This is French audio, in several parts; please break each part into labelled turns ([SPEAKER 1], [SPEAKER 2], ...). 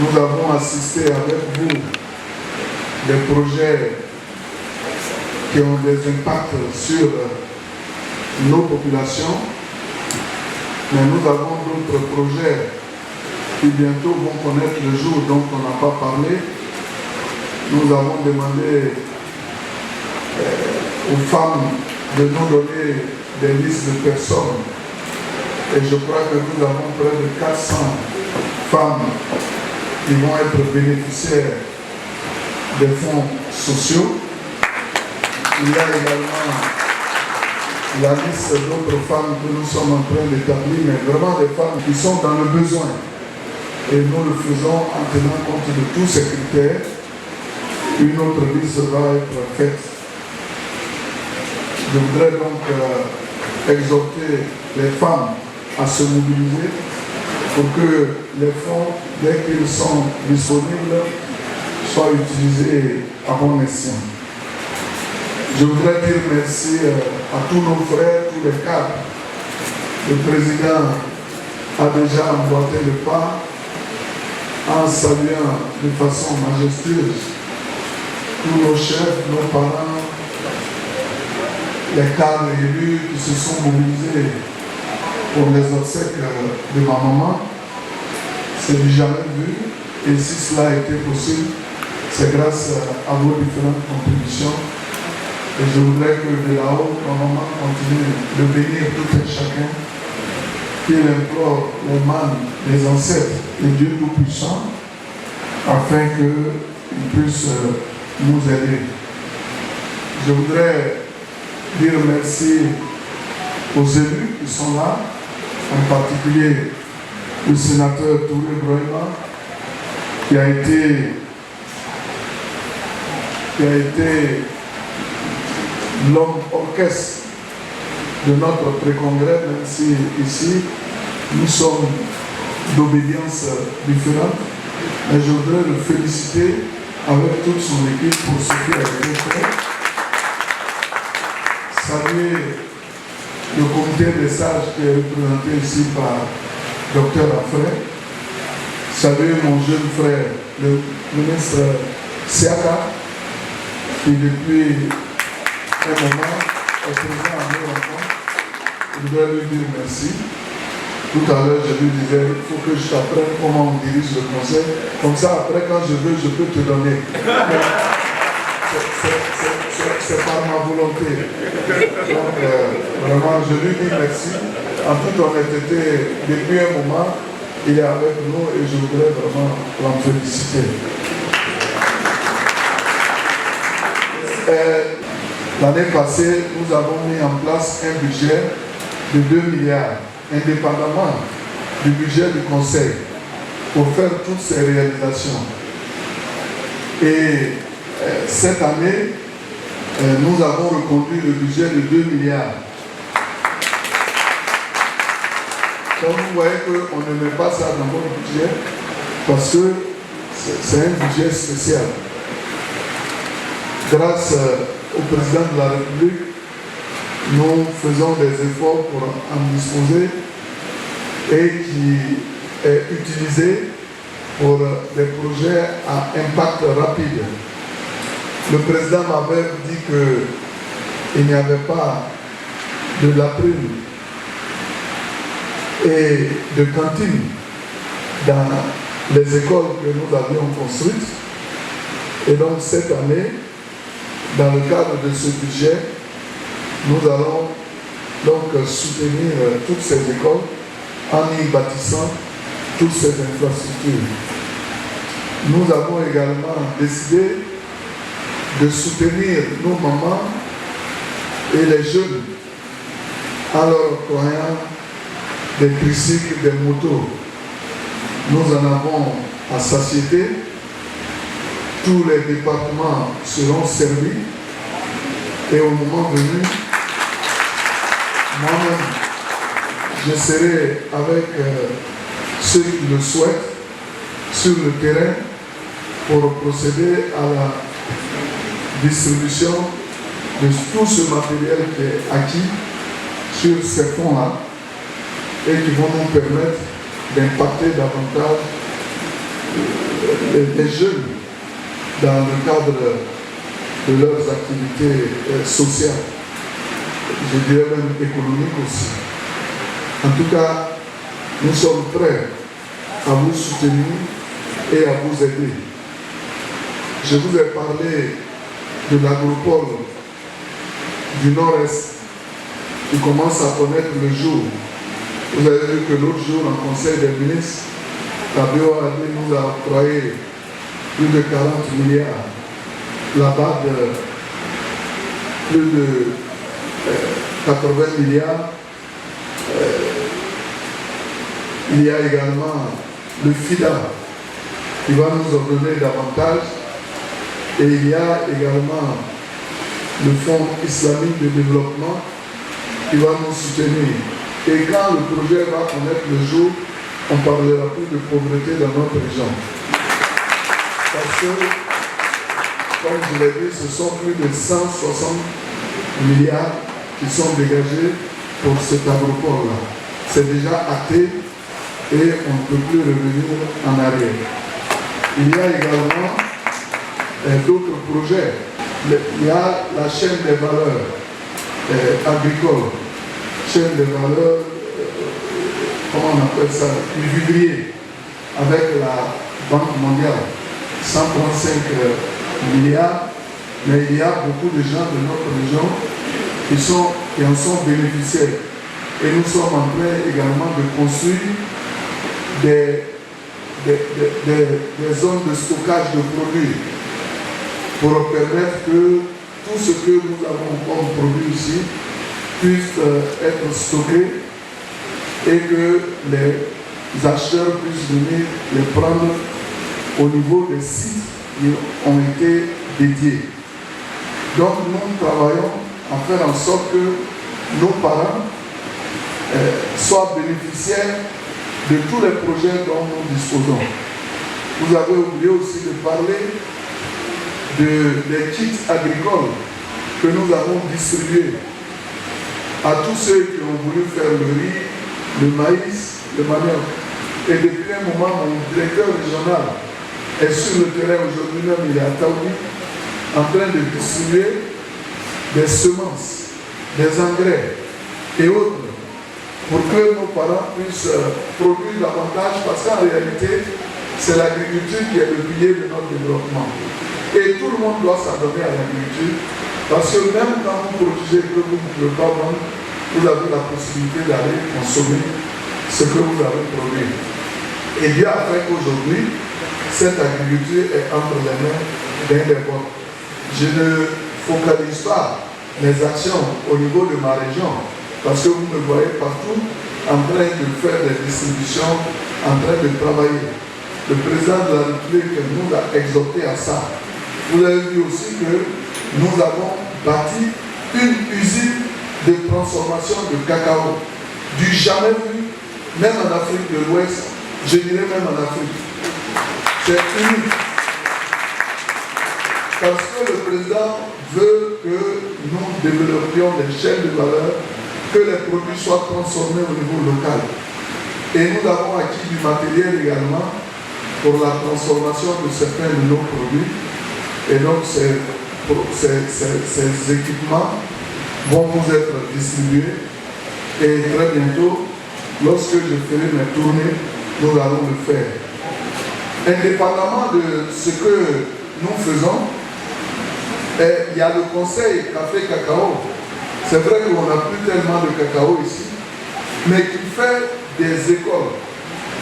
[SPEAKER 1] nous avons assisté avec vous des projets qui ont des impacts sur nos populations, mais nous avons d'autres projets qui bientôt vont connaître le jour dont on n'a pas parlé. Nous avons demandé aux femmes de nous donner des listes de personnes et je crois que nous avons près de 400 femmes qui vont être bénéficiaires des fonds sociaux. Il y a également la liste d'autres femmes que nous sommes en train d'établir, mais vraiment des femmes qui sont dans le besoin. Et nous le faisons en tenant compte de tous ces critères. Une autre liste va être faite. Je voudrais donc exhorter les femmes à se mobiliser pour que les fonds, dès qu'ils sont disponibles, soient utilisés à bon escient. Je voudrais dire merci à tous nos frères, tous les cadres. Le président a déjà emboîté le pas en saluant de façon majestueuse tous nos chefs, nos parents, les cadres élus qui se sont mobilisés pour les obsèques de ma maman. C'est du jamais vu. Et si cela a été possible, c'est grâce à vos différentes contributions. Et je voudrais que de là-haut, ma maman continue de bénir tout et chacun, qu'il implore les mânes, les ancêtres, les dieux tout-puissants, afin qu'ils puissent nous aider. Je voudrais dire merci aux élus qui sont là, en particulier le sénateur Touré Broïma, qui a été l'homme orchestre de notre pré-congrès, même si ici nous sommes d'obédience différente. Mais je voudrais le féliciter avec toute son équipe pour ce qu'il a été fait. Saluer le comité des sages qui est représenté ici par Dr Afray. Saluer mon jeune frère, le ministre Siaka, qui depuis un moment est présent à nos rencontres. Je voudrais lui dire merci. Tout à l'heure, je lui disais, il faut que je t'apprenne comment on dirige le conseil. Comme ça, après, quand je veux, je peux te donner. C'est par ma volonté. Donc, vraiment, je lui dis merci. En toute honnêteté, depuis un moment, il est avec nous et je voudrais vraiment l'en féliciter. L'année passée, nous avons mis en place un budget de 2 milliards, indépendamment du budget du Conseil, pour faire toutes ces réalisations. Et cette année, nous avons reconduit le budget de 2 milliards. Donc vous voyez qu'on ne met pas ça dans notre budget parce que c'est un budget spécial. Grâce au président de la République, nous faisons des efforts pour en disposer et qui est utilisé pour des projets à impact rapide. Le président m'avait dit qu'il n'y avait pas de latrine et de cantine dans les écoles que nous avions construites. Et donc cette année, dans le cadre de ce budget, nous allons donc soutenir toutes ces écoles en y bâtissant toutes ces infrastructures. Nous avons également décidé de soutenir nos mamans et les jeunes en leur octroyant des tricycles, des motos. Nous en avons à satiété. Tous les départements seront servis et au moment venu, moi-même, je serai avec ceux qui le souhaitent sur le terrain pour procéder à la distribution de tout ce matériel qui est acquis sur ces fonds-là et qui vont nous permettre d'impacter davantage les jeunes dans le cadre de leurs activités sociales, je dirais même économiques aussi. En tout cas, nous sommes prêts à vous soutenir et à vous aider. Je vous ai parlé de l'agropole du Nord-Est qui commence à connaître le jour. Vous avez vu que l'autre jour, en Conseil des ministres, la BOAD nous a octroyé plus de 40 milliards. La BAD, plus de 80 milliards. Il y a également le FIDA qui va nous en donner davantage. Et il y a également le Fonds islamique de développement qui va nous soutenir. Et quand le projet va connaître le jour, on ne parlera plus de pauvreté dans notre région. Parce que, comme je l'ai dit, ce sont plus de 160 milliards qui sont dégagés pour cet agropole-là. C'est déjà acté et on ne peut plus revenir en arrière. Il y a également d'autres projets. Il y a la chaîne des valeurs agricoles, chaîne des valeurs, comment on appelle ça, du vivrier, avec la Banque mondiale, 135 milliards, mais il y a beaucoup de gens de notre région qui en sont bénéficiaires. Et nous sommes en train également de construire des zones de stockage de produits pour permettre que tout ce que nous avons comme produit ici puisse être stocké et que les acheteurs puissent venir les prendre au niveau des sites qui ont été dédiés. Donc nous travaillons à faire en sorte que nos parents soient bénéficiaires de tous les projets dont nous disposons. Vous avez oublié aussi de parler des kits agricoles que nous avons distribués à tous ceux qui ont voulu faire le riz, le maïs, le manioc. Et depuis un moment, mon directeur régional est sur le terrain aujourd'hui même, il est à Taoui, en train de distribuer des semences, des engrais et autres pour que nos parents puissent produire davantage, parce qu'en réalité, c'est l'agriculture qui est le pilier de notre développement. Et tout le monde doit s'adonner à l'agriculture, parce que même quand vous produisez que vous ne pouvez pas vendre, vous avez la possibilité d'aller consommer ce que vous avez produit. Et Dieu a fait qu'aujourd'hui, cette agriculture est entre les mains d'un des vôtres. Je ne focalise pas mes actions au niveau de ma région, parce que vous me voyez partout en train de faire des distributions, en train de travailler. Le président de la République nous a exhortés à ça. Vous avez vu aussi que nous avons bâti une usine de transformation de cacao, du jamais vu, même en Afrique de l'Ouest, je dirais même en Afrique. C'est unique. Parce que le président veut que nous développions des chaînes de valeur, que les produits soient transformés au niveau local. Et nous avons acquis du matériel également pour la transformation de certains de nos produits. Et donc ces équipements vont vous être distribués. Et très bientôt, lorsque je ferai mes tournées, nous allons le faire. Indépendamment de ce que nous faisons, il y a le conseil Café Cacao. C'est vrai qu'on n'a plus tellement de cacao ici, mais qui fait des écoles.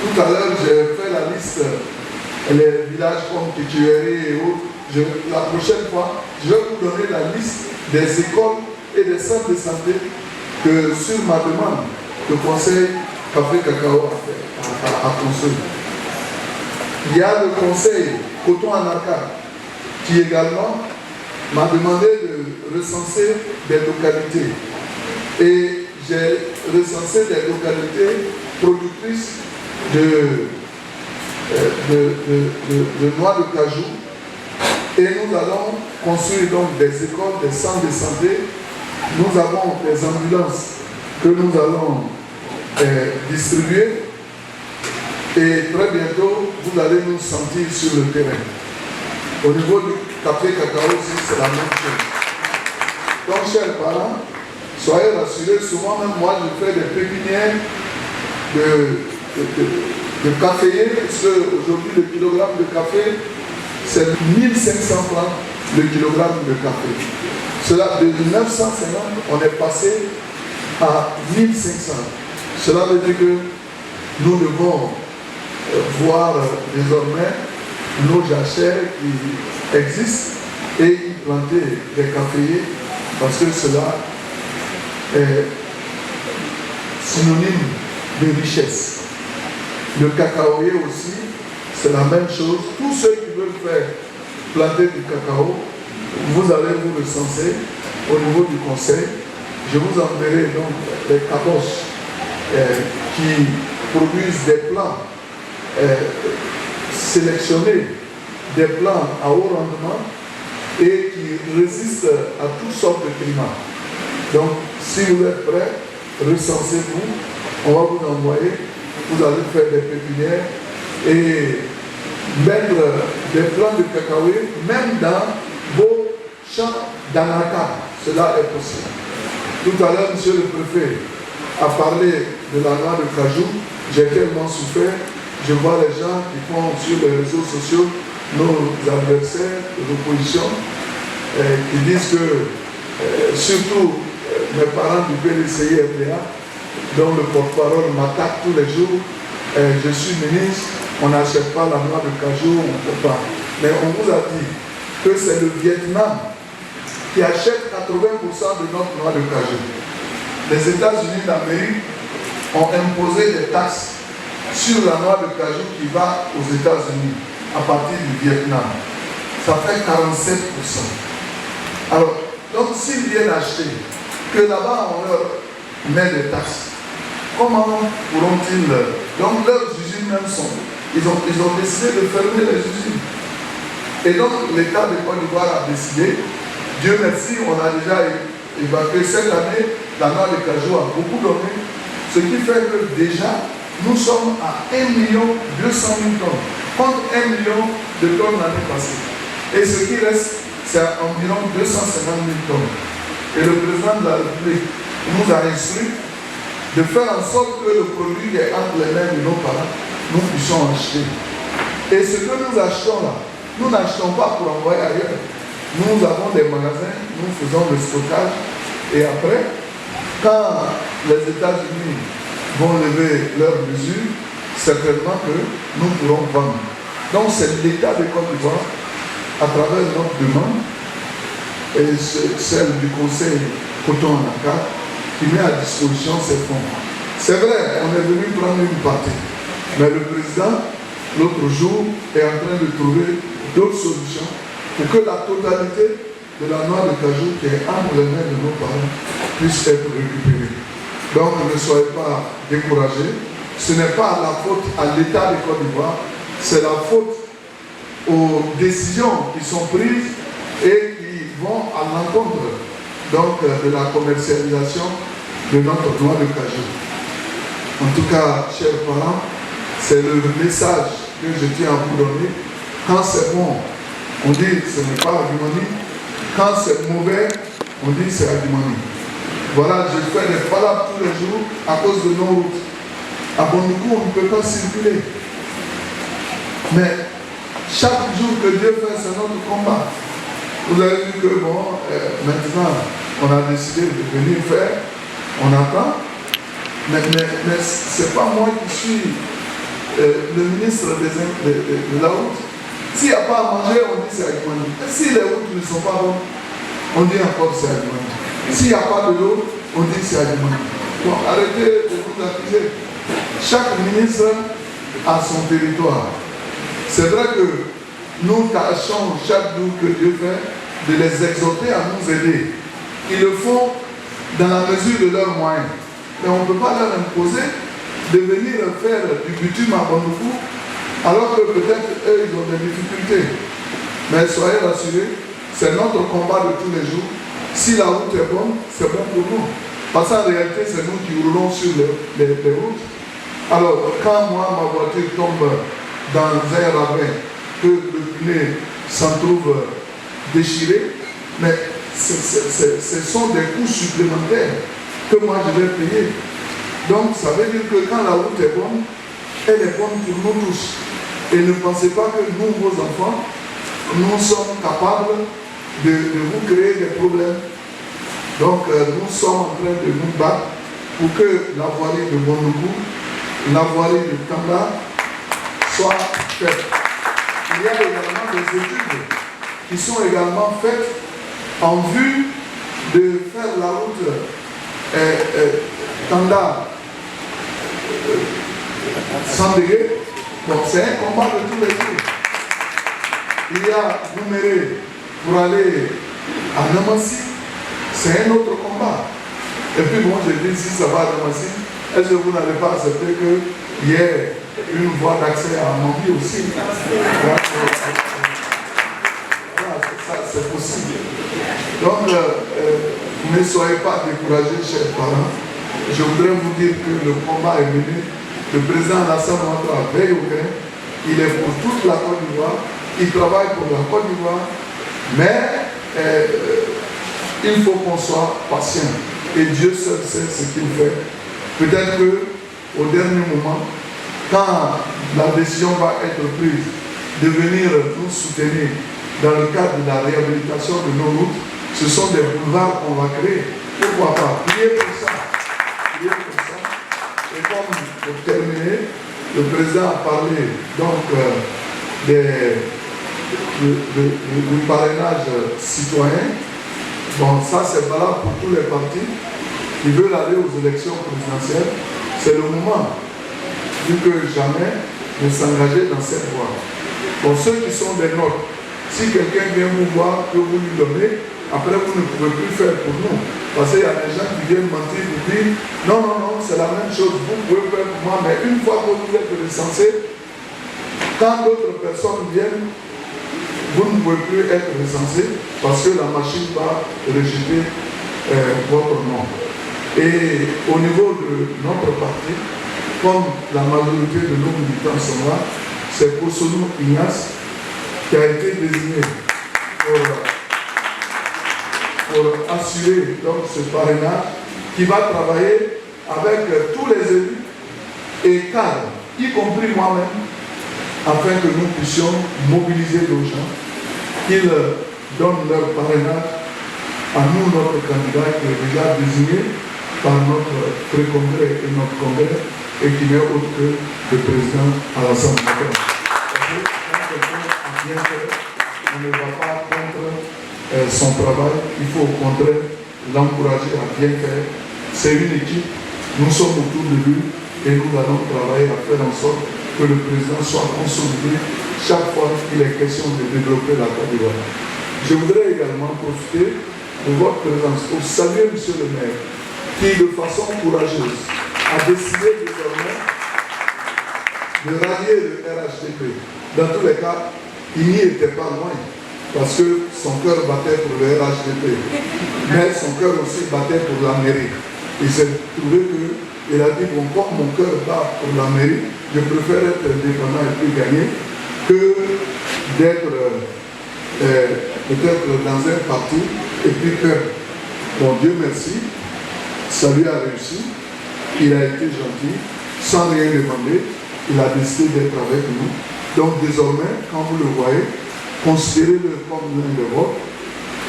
[SPEAKER 1] Tout à l'heure, j'ai fait la liste, les villages comme Kitueri et autres. La prochaine fois, je vais vous donner la liste des écoles et des centres de santé que, sur ma demande, le conseil Café Cacao a construit. Il y a le conseil Coton Anaka qui également m'a demandé de recenser des localités. Et j'ai recensé des localités productrices de noix de cajou. Et nous allons construire donc des écoles, des centres de santé. Nous avons des ambulances que nous allons distribuer. Et très bientôt, vous allez nous sentir sur le terrain. Au niveau du café cacao aussi, c'est la même chose. Donc, chers parents, soyez rassurés. Souvent, même moi, je fais des pépinières de caféiers, parce qu'aujourd'hui, le kilogramme de café, c'est 1500 francs le kilogramme de café. Cela, de 950, on est passé à 1500. Cela veut dire que nous devons voir désormais nos jachères qui existent et y planter des caféiers parce que cela est synonyme de richesse. Le cacaoyer aussi, c'est la même chose. Tous ceux qui veulent faire planter du cacao, vous allez vous recenser au niveau du conseil. Je vous enverrai donc les caboches qui produisent des plants sélectionnés, des plants à haut rendement et qui résistent à toutes sortes de climats. Donc, si vous êtes prêts, recensez-vous, on va vous envoyer, vous allez faire des pépinières et mettre des plants de cacaoyer, même dans vos champs d'anacarde. Cela est possible. Tout à l'heure, monsieur le préfet a parlé de la noix de cajou. J'ai tellement souffert. Je vois les gens qui font sur les réseaux sociaux, nos adversaires de l'opposition, qui disent que, surtout mes parents du PDCI RDA, dont le porte-parole m'attaque tous les jours, je suis ministre, on n'achète pas la noix de cajou, on ne peut pas. Mais on vous a dit que c'est le Vietnam qui achète 80% de notre noix de cajou. Les États-Unis d'Amérique ont imposé des taxes sur la noix de cajou qui va aux États-Unis à partir du Vietnam. Ça fait 47%. Alors, donc s'ils viennent acheter, que là-bas on leur met des taxes, comment pourront-ils... Donc leurs usines même sont... Ils ont décidé de fermer les usines. Et donc l'État de Côte d'Ivoire a décidé, Dieu merci, on a déjà évacué cette année, la noix de cajou a beaucoup donné, ce qui fait que déjà, nous sommes à 1 200 000 tonnes, contre 1 million de tonnes l'année passée. Et ce qui reste, c'est environ 250 000 tonnes. Et le président de la République nous a instruit de faire en sorte que le produit qui est entre les mains de nos parents, nous puissions acheter. Et ce que nous achetons là, nous n'achetons pas pour envoyer ailleurs. Nous avons des magasins, nous faisons le stockage et après, quand les États-Unis vont lever leurs mesures, certainement que nous pourrons vendre. Donc c'est l'État de Côte d'Ivoire, à travers notre demande, et celle du Conseil Coton Anacarde, qui met à disposition ces fonds. C'est vrai, on est venu prendre une partie, mais le président, l'autre jour, est en train de trouver d'autres solutions pour que la totalité de la noix de cajou qui est entre les mains de nos parents puisse être récupérée. Donc ne soyez pas découragés. Ce n'est pas la faute à l'État de Côte d'Ivoire, c'est la faute aux décisions qui sont prises et qui vont à l'encontre donc de la commercialisation de notre noix de cajou. En tout cas, chers parents, c'est le message que je tiens à vous donner. Quand c'est bon, on dit que ce n'est pas Agimoni. Quand c'est mauvais, on dit que c'est Agimoni. Voilà, je fais des palabres tous les jours à cause de nos routes. À Bondoukou, on ne peut pas circuler. Mais chaque jour que Dieu fait, c'est notre combat. Vous avez vu que bon, maintenant, on a décidé de venir faire, on attend. Mais ce n'est pas moi qui suis le ministre de la route. S'il n'y a pas à manger, on dit c'est Agimoni. Et si les routes ne sont pas bonnes, on dit encore c'est Agimoni. S'il n'y a pas de l'eau, on dit c'est Agimoni. Donc arrêtez de vous accuser. Chaque ministre a son territoire. C'est vrai que nous tâchons chaque jour que Dieu fait de les exhorter à nous aider. Ils le font dans la mesure de leurs moyens. Mais on ne peut pas leur imposer de venir faire du bitume à Bondoukou alors que peut-être eux ils ont des difficultés. Mais soyez rassurés, c'est notre combat de tous les jours. Si la route est bonne, c'est bon pour nous. Parce qu'en réalité, c'est nous qui roulons sur les routes. Alors, quand moi, ma voiture tombe dans un ravin, que le pneu s'en trouve déchiré, mais ce sont des coûts supplémentaires que moi je vais payer. Donc, ça veut dire que quand la route est bonne, elle est bonne pour nous tous. Et ne pensez pas que nous, vos enfants, nous sommes capables de vous créer des problèmes. Donc, nous sommes en train de nous battre pour que la voirie de Bondoukou, la voirie de Tanda soit faite. Il y a également des études qui sont également faites en vue de faire la route Tanda Sandéré. Donc, c'est un combat de tous les jours. Il y a Nouméré pour aller à Namassi, c'est un autre combat. Et puis bon, je dis, si ça va à Namassi, est-ce que vous n'allez pas accepter qu'il y ait une voie d'accès à Mambi aussi? Voilà, c'est possible. Donc, ne soyez pas découragés, chers parents. Je voudrais vous dire que le combat est mené. Le président Alassane Ouattara veille au grain. Il est pour toute la Côte d'Ivoire. Il travaille pour la Côte d'Ivoire. Mais il faut qu'on soit patient. Et Dieu seul sait ce qu'il fait. Peut-être qu'au dernier moment, quand la décision va être prise de venir nous soutenir dans le cadre de la réhabilitation de nos routes, ce sont des boulevards qu'on va créer. Pourquoi pas? Priez pour ça. Priez pour ça. Et comme pour terminer, le président a parlé donc du parrainage citoyen. Bon, ça c'est valable pour tous les partis qui veulent aller aux élections présidentielles. C'est le moment, plus que jamais, de s'engager dans cette voie. Pour ceux qui sont des nôtres, si quelqu'un vient vous voir, que vous lui donnez, après vous ne pouvez plus faire pour nous. Parce qu'il y a des gens qui viennent mentir, vous dire non, non, non, c'est la même chose, vous pouvez faire pour moi, mais une fois que vous êtes recensé, quand d'autres personnes viennent, vous ne pouvez plus être recensé parce que la machine va rejeter votre nom. Et au niveau de notre parti, comme la majorité de nos militants sont là, c'est Kosonou Ignace qui a été désigné pour assurer donc, ce parrainage, qui va travailler avec tous les élus et cadres, y compris moi-même, afin que nous puissions mobiliser nos gens, qu'ils donnent leur parrainage à nous, notre candidat qui est déjà désigné par notre pré-congrès et notre congrès, et qui n'est autre que le président Alassane Ouattara. Quand quelqu'un a bien fait, on ne va pas contre son travail, il faut au contraire l'encourager à bien faire. C'est une équipe, nous sommes autour de lui et nous allons travailler à faire en sorte que le président soit consolidé chaque fois qu'il est question de développer la Côte d'Ivoire. Je voudrais également profiter de votre présence pour saluer M. le maire qui, de façon courageuse, a décidé désormais de rallier le RHDP. Dans tous les cas, il n'y était pas loin parce que son cœur battait pour le RHDP, mais son cœur aussi battait pour la mairie. Il s'est trouvé qu'il a dit, bon, comme mon cœur bat pour la mairie, je préfère être indépendant et puis gagner que d'être peut-être dans un parti et puis perdre. Bon, Dieu merci, ça lui a réussi, il a été gentil, sans rien demander, il a décidé d'être avec nous. Donc désormais, quand vous le voyez, considérez-le comme l'un de vôtres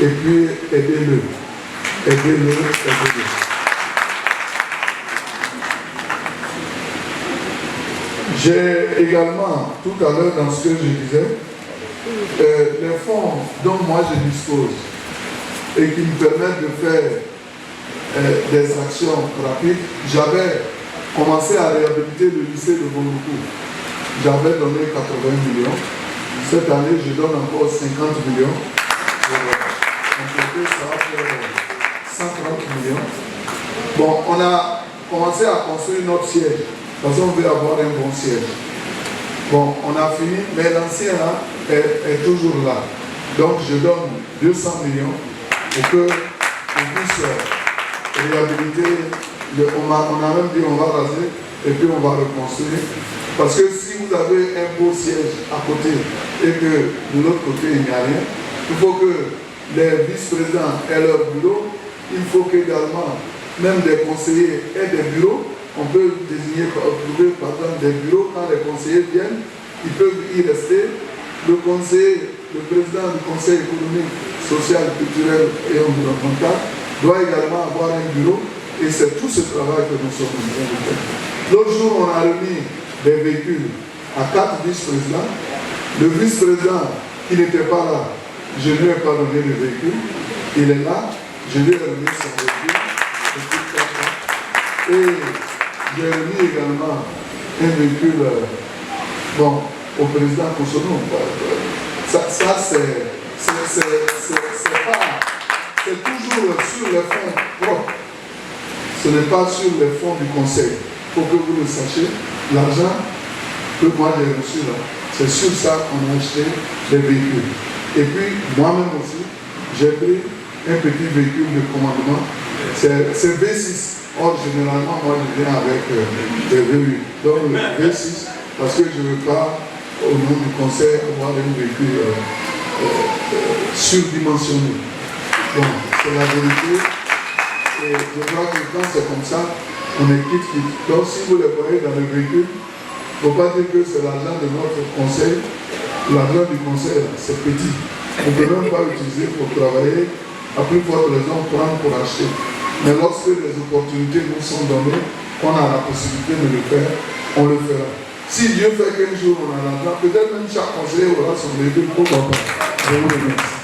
[SPEAKER 1] et puis aidez-le. Aidez-le, aidez-le. J'ai également, tout à l'heure dans ce que je disais, les fonds dont moi je dispose et qui me permettent de faire des actions rapides. J'avais commencé à réhabiliter le lycée de Bondoukou. J'avais donné 80 millions. Cette année, je donne encore 50 millions. Pour compléter, ça va faire 130 millions. Bon, on a commencé à construire notre siège. Parce qu'on veut avoir un bon siège. Bon, on a fini, mais l'ancien là est toujours là. Donc je donne 200 millions pour qu'on puisse réhabiliter. On a même dit on va raser et puis on va reconstruire. Parce que si vous avez un beau siège à côté et que de l'autre côté il n'y a rien, il faut que les vice-présidents aient leur bureau. Il faut qu'également, même des conseillers aient des bureaux. On peut désigner, trouver par exemple des bureaux. Quand les conseillers viennent, ils peuvent y rester. Le conseiller, le président du conseil économique, social, culturel et environnemental doit également avoir un bureau. Et c'est tout ce travail que nous sommes en train de faire. L'autre jour, on a remis des véhicules à 4 vice-présidents. Le vice-président qui n'était pas là, je ne lui ai pas donné le véhicule. Il est là, je lui ai remis son véhicule. Et j'ai remis également un véhicule au président Kosono. Ça c'est toujours sur les fonds propres. Ce n'est pas sur les fonds du conseil. Il faut que vous le sachiez. L'argent que moi j'ai reçu là, c'est sur ça qu'on a acheté des véhicules. Et puis, moi-même aussi, j'ai pris un petit véhicule de commandement. C'est V6. Or, généralement, moi, je viens avec des V8. Donc, le V6, parce que je ne veux pas, au nom du conseil, avoir un véhicule surdimensionné. Donc, c'est la vérité. Et je crois que quand c'est comme ça, on est quitte. Donc, si vous les voyez dans le véhicule, il ne faut pas dire que c'est l'argent de notre conseil. L'argent du conseil, c'est petit. On ne peut même pas l'utiliser pour travailler. À plus forte raison, prendre pour acheter. Mais lorsque les opportunités nous sont données, on a la possibilité de le faire, on le fera. Si Dieu fait qu'un jour on a l'argent, peut-être même chaque conseiller aura son véhicule, pourquoi pas. Je vous remercie.